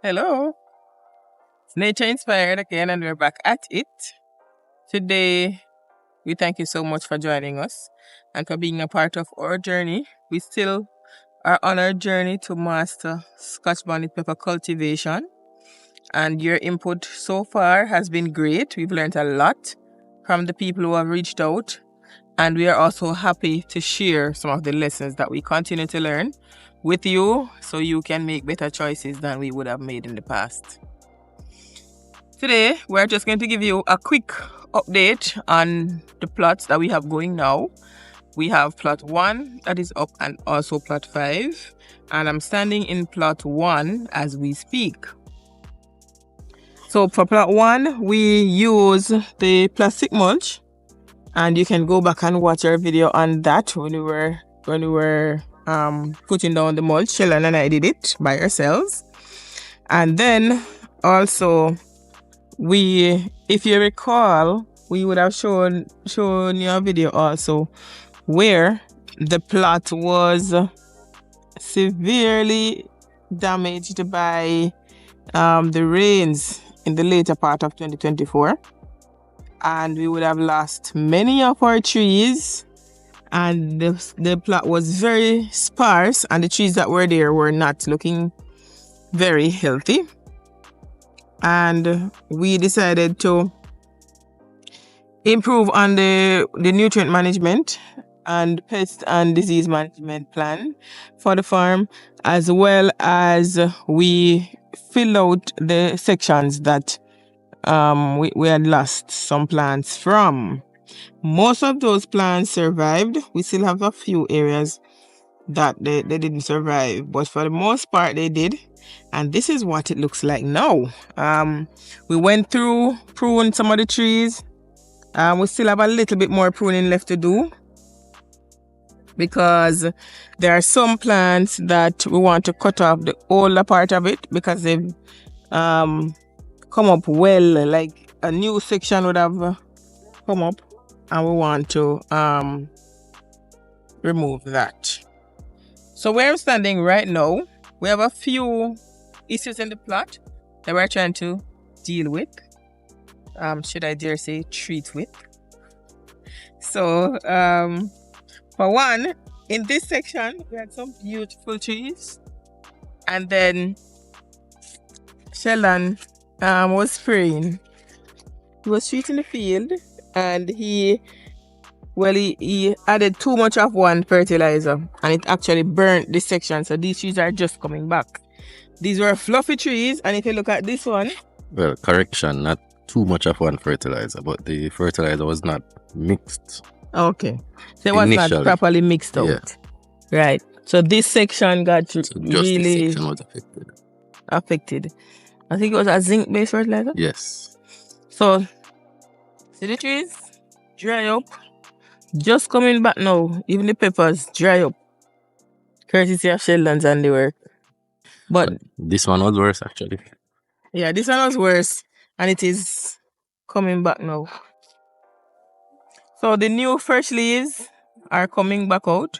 Hello, it's Nature Inspired again, and we're back at it. Today, we thank you so much for joining us and for being a part of our journey. We still are on our journey to master Scotch bonnet pepper cultivation, and your input so far has been great. We've learned a lot from the people who have reached out, and we are also happy to share some of the lessons that we continue to learn with you so you can make better choices than we would have made in the past. Today, we're just going to give you a quick update on the plots that we have going now. We have plot 1 that is up and also plot 5. And I'm standing in plot 1 as we speak. So for plot 1, we use the plastic mulch. And you can go back and watch our video on that when we were putting down the mulch. Sheldon and I did it by ourselves. And then also, if you recall, we would have shown you a video also where the plot was severely damaged by the rains in the later part of 2024. And we would have lost many of our trees, and the plot was very sparse, and the trees that were there were not looking very healthy. And we decided to improve on the nutrient management and pest and disease management plan for the farm, as well as we fill out the sections that we had lost some plants from. Most of those plants survived. We still have a few areas that they didn't survive, but for the most part they did. And this is what it looks like now. We went through, pruned some of the trees. We still have a little bit more pruning left to do, because there are some plants that we want to cut off the older part of it because they've come up well, like a new section would have come up, and we want to remove that. So where I'm standing right now, we have a few issues in the plot that we're trying to deal with. Should I dare say treat with? So for one, in this section we had some beautiful trees, and then Sheldon was spraying. He was treating the field, and he added too much of one fertilizer, and it actually burnt this section. So these trees are just coming back. These were fluffy trees, and if you look at this one, well, correction, not too much of one fertilizer, but the fertilizer was not mixed. Okay, so it was not properly mixed out. Yeah. Right. So this section got really this section was affected. I think it was a zinc-based fertilizer. Yes. So see the trees dry up, just coming back now. Even the peppers dry up, courtesy of Sheldon's handiwork. But this one was worse, actually. Yeah, this one was worse, and it is coming back now. So the new fresh leaves are coming back out,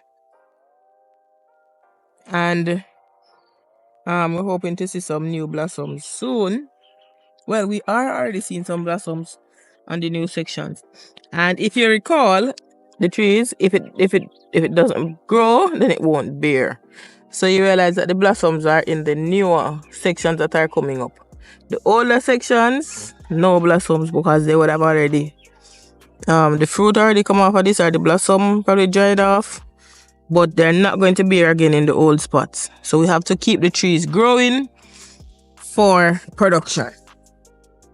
and we're hoping to see some new blossoms soon. Well, we are already seeing some blossoms on the new sections. And if you recall, the trees, if it doesn't grow, then it won't bear. So you realize that the blossoms are in the newer sections that are coming up. The older sections, no blossoms, because they would have already the fruit already come off of this, or the blossom probably dried off, but they're not going to bear again in the old spots. So we have to keep the trees growing for production.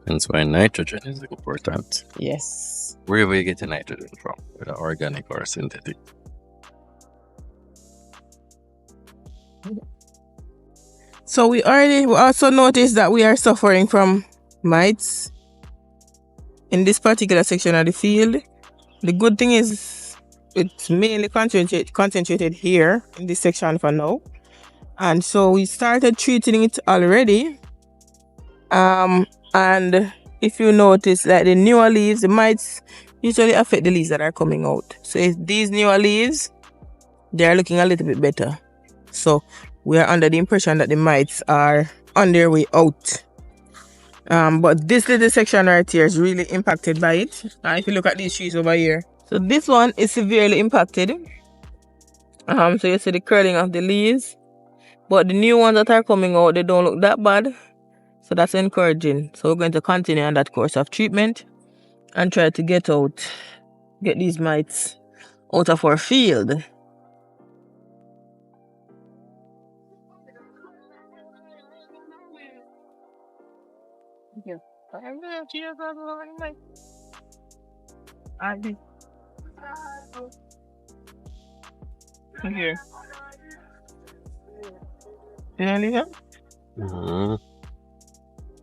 That's why nitrogen is important. Yes. Where are you getting nitrogen from? Whether organic or synthetic? So we also noticed that we are suffering from mites in this particular section of the field. The good thing is it's mainly concentrated here in this section for now. And so we started treating it already. And if you notice that the newer leaves, the mites usually affect the leaves that are coming out. So if these newer leaves, they are looking a little bit better. So we are under the impression that the mites are on their way out. But this little section right here is really impacted by it. If you look at these trees over here, so this one is severely impacted. So you see the curling of the leaves, but the new ones that are coming out, they don't look that bad. So that's encouraging. So we're going to continue on that course of treatment and try to get these mites out of our field. Here. Did I leave him?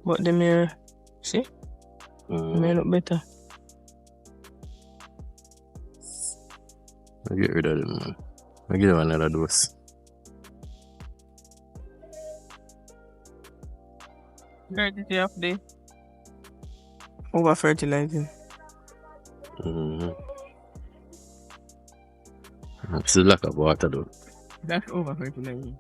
But the mirror, see? The mirror look better. I get rid of them, man. I give them another dose. Fertility of the over-fertilizing. Still lack of water though. That's over-fertilizing.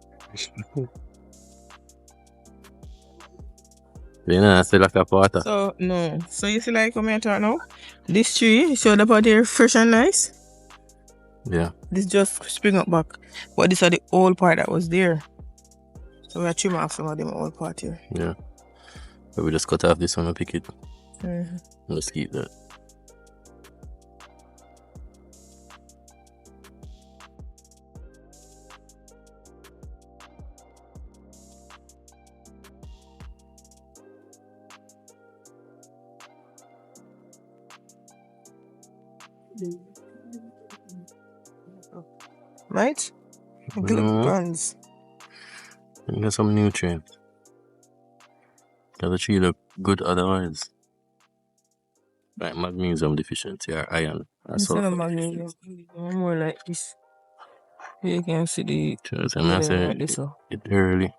You know, I still lack of water. So, no. So you see like come here talk now? This tree showed up out here fresh and nice. Yeah. This just spring up back. But this is the old part that was there. So we are trimming off some of them old part here. Yeah. But we just cut off this one and pick it. Let's keep that. Right? Good guns. Get some nutrients. The tree look good otherwise. Like magnesium deficiency or iron. Instead of magnesium, more like this. Here you can see the like this, it early.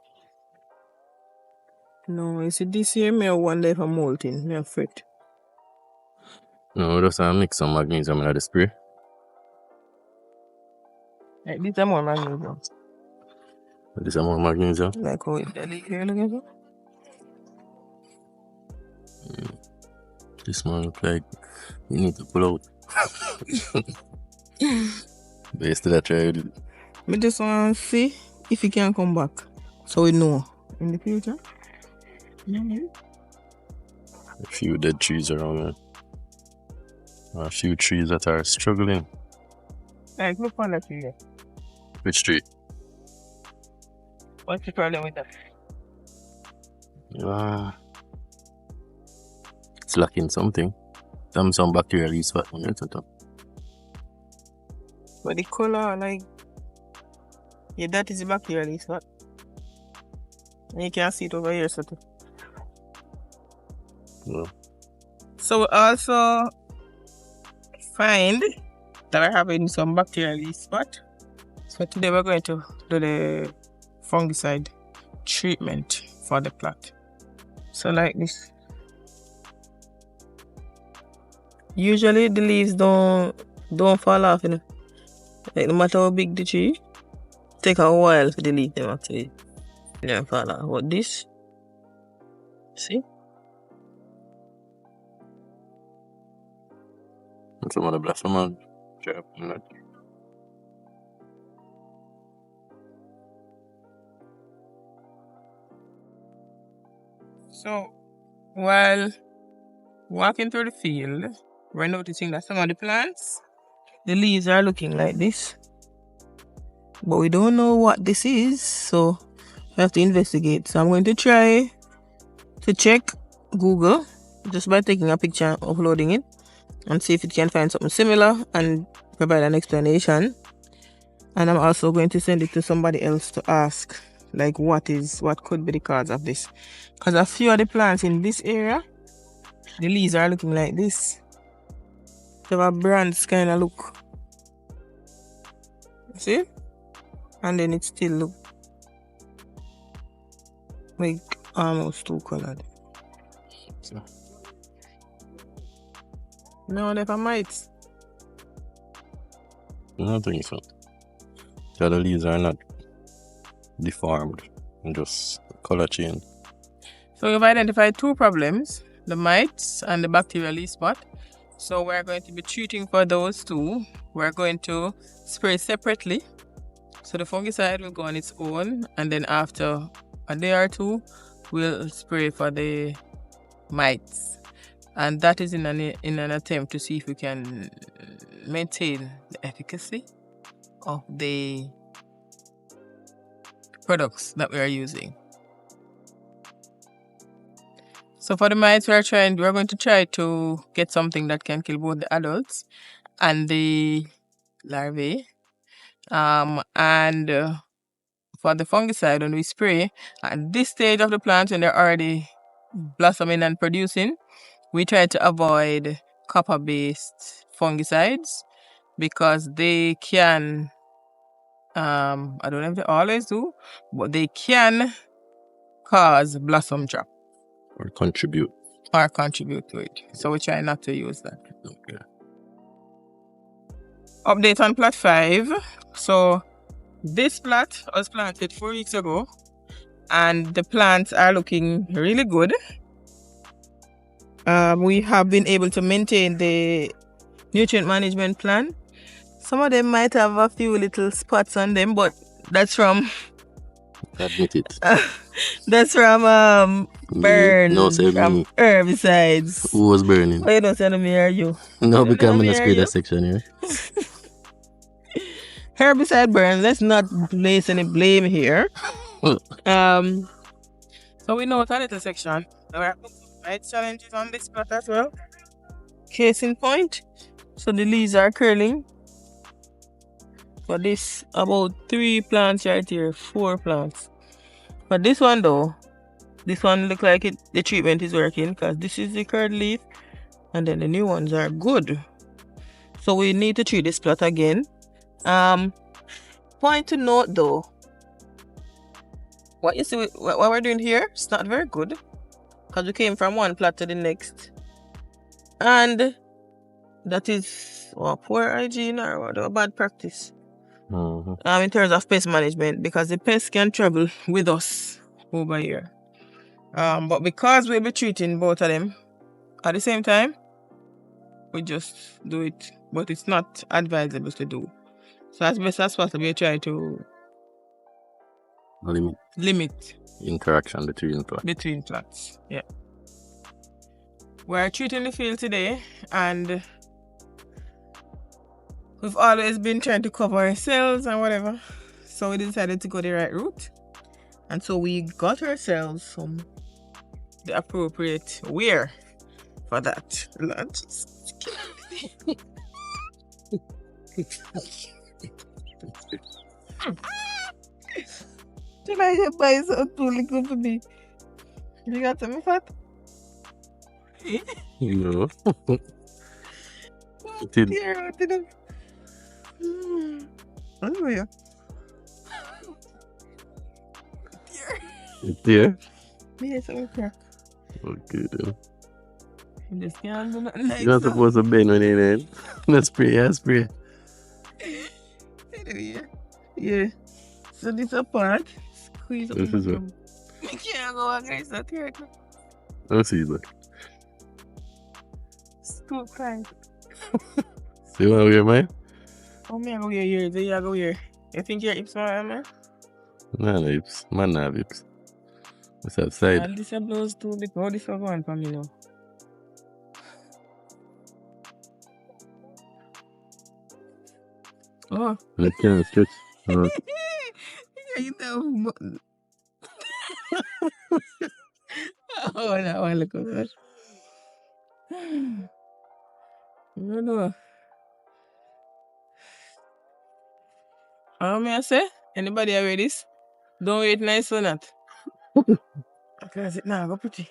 No, you see this here, me one day for molting, me afraid. No, just mix some magnesium in the spray. Like this is more magnesium. This is more magnesium? Like how it's the leaf here looking for? This one look like you need to pull out. But you still try it. Me just want to see if he can come back. So we know in the future. A few dead trees around here. A few trees that are struggling. Like look on that tree. Which tree? What's the problem with that? It's lacking something. Some bacterial yeast fat on it. But the color, like, yeah, that is the bacterial yeast fat. And you can see it over here, so too. Yeah. So we also find that we're having some bacterial yeast spot. So today we're going to do the fungicide treatment for the plant. So like this. Usually the leaves don't fall off, you know. Like no matter how big the tree, take a while for the leaf them actually fall off. But this, see? Some of the blossom are sharp and that. So while walking through the field, we're noticing that some of the plants, the leaves are looking like this. But we don't know what this is, so we have to investigate. So I'm going to try to check Google just by taking a picture and uploading it and see if it can find something similar and provide an explanation. And I'm also going to send it to somebody else to ask, like, what could be the cause of this. Because a few of the plants in this area, the leaves are looking like this. They have a bronze kind of look. See? And then it still look like almost two colored. So. No, never mites. I don't think so. The other leaves are not deformed and just color change. So we've identified two problems, the mites and the bacterial leaf spot. So we're going to be treating for those two. We're going to spray separately. So the fungicide will go on its own, and then after a day or two, we'll spray for the mites. And that is in an attempt to see if we can maintain the efficacy of the products that we are using. So for the mites, we're going to try to get something that can kill both the adults and the larvae. And for the fungicide, when we spray at this stage of the plant, when they're already blossoming and producing, we try to avoid copper-based fungicides because they can, I don't know if they always do, but they can cause blossom drop. Or contribute. To it. So we try not to use that. Okay. Update on plot 5. So this plot was planted 4 weeks ago, and the plants are looking really good. We have been able to maintain the nutrient management plan. Some of them might have a few little spots on them, but that's from Admit it. that's from burn, No, say from me. herbicides. Who was burning? Oh, you don't say no me or you? No, because I'm in the spray that section here. Herbicide burn. Let's not place any blame here. So we know it's a little section. There are some challenges on this plot as well. Case in point. So the leaves are curling. For this, about 3 plants right here, 4 plants. But this one though, this one look like the treatment is working because this is the curled leaf, and then the new ones are good. So we need to treat this plot again. Point to note though, what you see, what we're doing here, it's not very good because we came from one plot to the next, and that is poor hygiene or bad practice. In terms of pest management, because the pests can travel with us over here. But because we'll be treating both of them at the same time, we just do it, but it's not advisable to do. So as best as possible, we try to limit interaction between plots. Yeah. We're treating the field today, and we've always been trying to cover ourselves and whatever. So we decided to go the right route. And so we got ourselves some the appropriate wear for that. Did I just buy something too little for me? You got something fat? No. Dear, oh yeah. Dear? Yes, okay. Okay then. This can't do nothing like You're not supposed to bend when you're in. Let's spray. Yeah. So this apart, squeeze up. This is it. I can't go against that here. Let's see that. It's too crying. So you want to wear mine? Oh, me I go here, yours. You go here. You think your hips are man? No hips. Man, no hips. What's outside? And this blows too big. How this will go on for me now? Oh. I can't stretch. You know. Oh, that one look good. No. May I say? Anybody have read this? Don't wait nice or not. Because it now go pretty.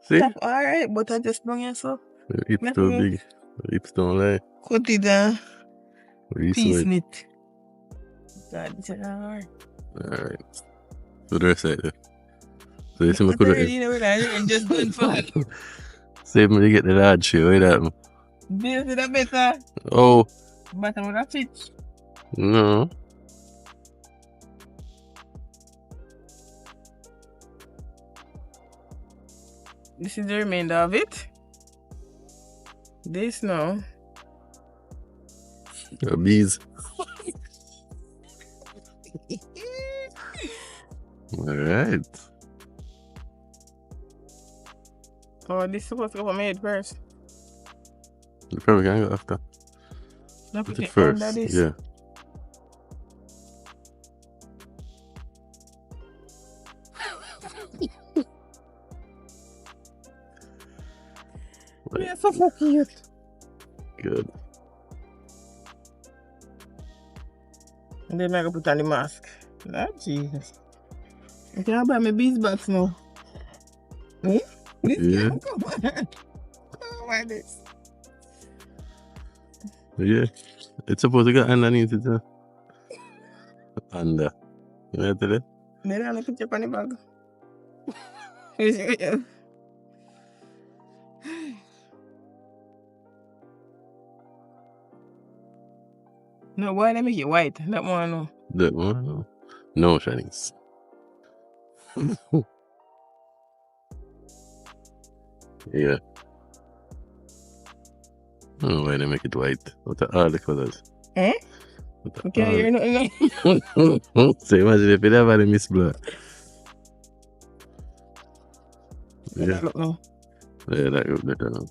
See? Alright, but I just don't yourself. Your hips too big. Your hips don't lie. Cut it down. Piece knit. That's alright. Alright. So the rest side there. So you see me could have... just doing fun. See me to get the large shit. Wait that. This is better. Oh. But I'm gonna fit. No. This is the remainder of it. This now. Bees. Alright. Oh, this is supposed to go for my head first. You probably can go after. Now Put put it it under first. this. Yeah. Yeah, so cute. Good. And then I go put on the mask. Lord Jesus. I can't buy my beeswax now. Eh? This Yeah. can't come on. Oh, why this? Yeah. It's supposed to go underneath it. Under. You know what? Then I put it on the bag. Yeah. No, why they make it white? That one, no. That one? No, Shanice. Yeah. I don't know why they make it white. What are all the colors? Eh? What You can't hear nothing. So imagine if it ever miss blood. Yeah. Yeah. Look now. Yeah, that look better now.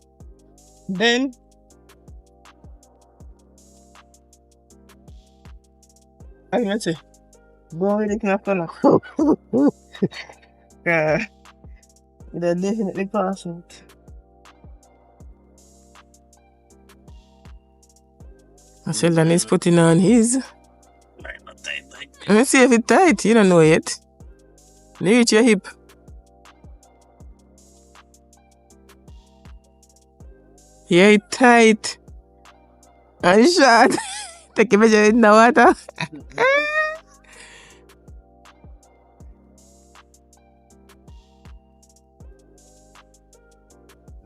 Then I'm gonna say, go with it after now. Yeah. They're definitely passing it. Sheldon is putting on his. Let me see if it's tight. You don't know yet. Reach your hip. Yeah, it's tight. And short. Take a measure in the water.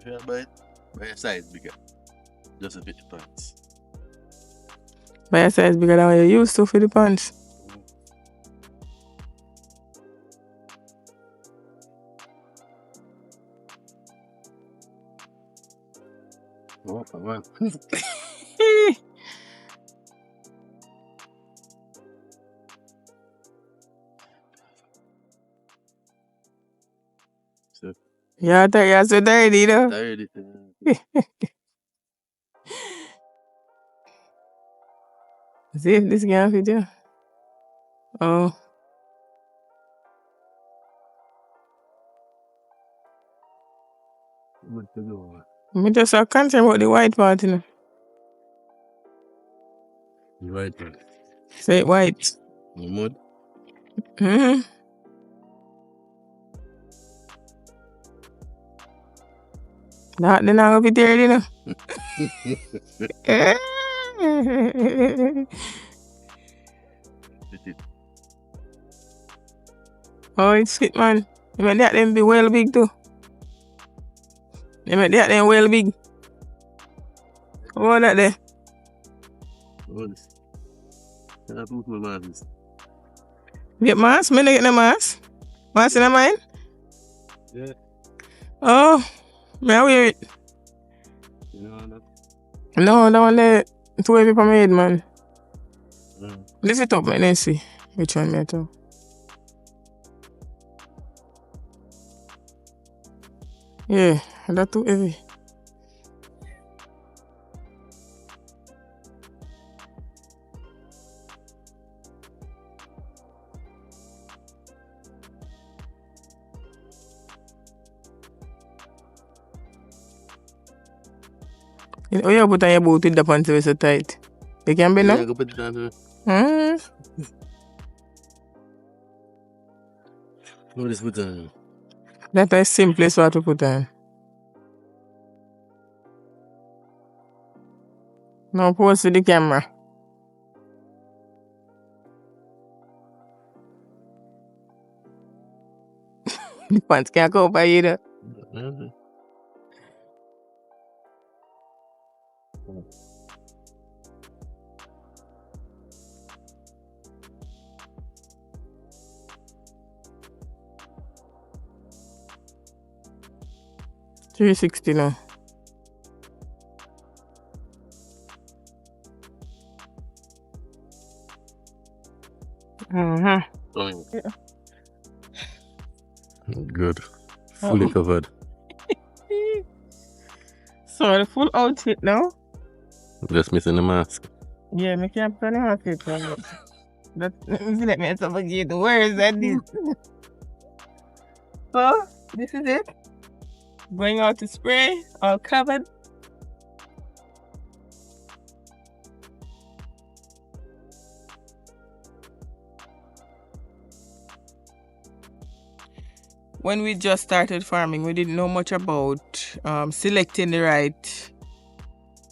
Yeah, but your size bigger. Just a bit of pants. By your size bigger than what you used to for the pants. Oh, come on. So, Yeah, you're so dirty, you know. tired. See if this can fit you. Oh. What to do? Me just a concerned about the white part, you know. You right, man. Say it white. No mud? Mm-hmm. Not then I'm gonna be there, you know. Oh, it's fit, man. You make that them be well big too. You make that them well big. Oh, that there. What is? Can I put my mask? Get mask? Me not get no mask. Mask in mine? Yeah. Oh, me I wear it. You know that? No, that one there. Too heavy for my head, man. Mm. Lift it up, man. Let's see which one me I talk. Yeah, that too heavy. Oh, you put on your boot with the pants is so tight. You can be Yeah, now? go put it down there. What is put on? That is simplest what to put on. Now pose to the camera. The pants can't go by either. 360 now. Yeah. Good. Fully covered. So the full outfit now. Just missing the mask. Yeah, me can't put on the outfit. That let me suffocate the words that this. So this is it. Going out to spray, all covered. When we just started farming, we didn't know much about selecting the right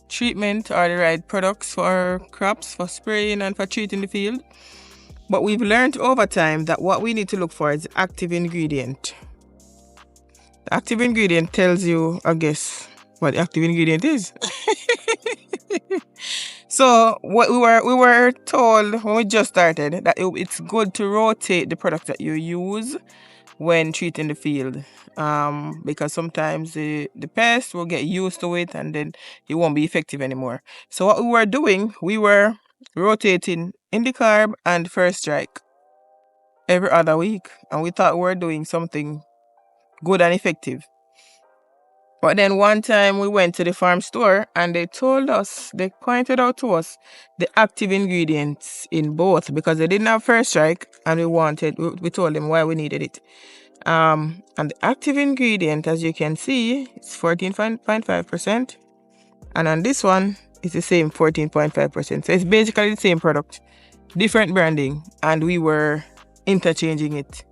treatment or the right products for our crops, for spraying and for treating the field. But we've learned over time that what we need to look for is the active ingredient. The active ingredient tells you, I guess, what the active ingredient is. So what we were told when we just started that it's good to rotate the products that you use when treating the field, because sometimes the pest will get used to it and then it won't be effective anymore. So what we were doing, we were rotating Indicarb and First Strike every other week, and we thought we were doing something good and effective. But then one time we went to the farm store and they pointed out to us the active ingredients in both, because they didn't have First Strike and we told them why we needed it. And the active ingredient, as you can see, is 14.5%. And on this one, it's the same 14.5%. So it's basically the same product, different branding, and we were interchanging it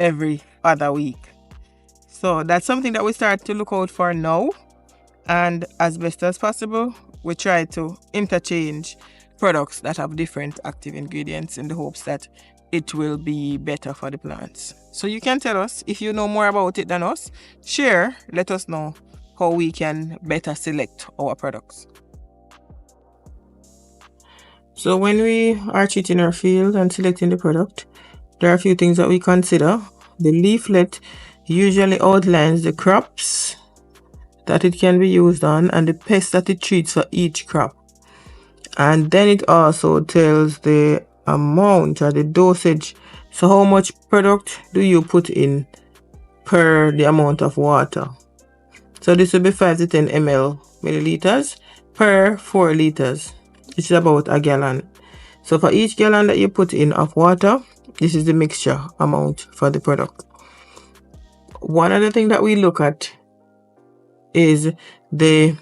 every other week. So that's something that we start to look out for now. And as best as possible, we try to interchange products that have different active ingredients in the hopes that it will be better for the plants. So you can tell us if you know more about it than us. Share, let us know how we can better select our products. So when we are treating our field and selecting the product, there are a few things that we consider. The leaflet usually outlines the crops that it can be used on and the pests that it treats for each crop. And then it also tells the amount or the dosage. So how much product do you put in per the amount of water? So this will be 5 to 10 milliliters per 4 liters, which is about a gallon. So for each gallon that you put in of water, this is the mixture amount for the product. One other thing that we look at is the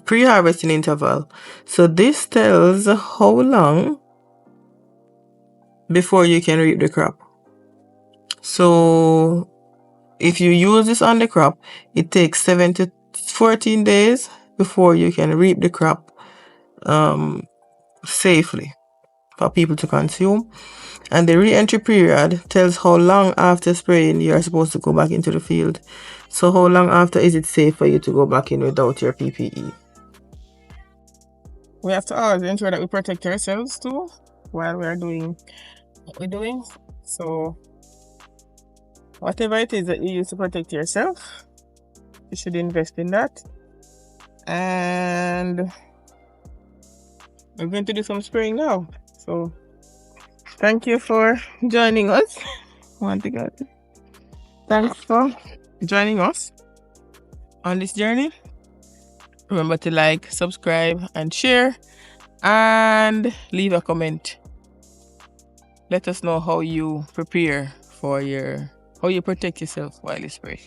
pre-harvesting interval. So this tells how long before you can reap the crop. So if you use this on the crop, it takes 7 to 14 days before you can reap the crop safely for people to consume. And the re-entry period tells how long after spraying you are supposed to go back into the field. So how long after is it safe for you to go back in without your PPE? We have to always ensure that we protect ourselves too while we are doing what we're doing. So whatever it is that you use to protect yourself, you should invest in that. And we're going to do some spraying now. So thank you for joining us. Thanks for joining us on this journey. Remember to like, subscribe, and share, and leave a comment. Let us know how you prepare for how you protect yourself while you spray.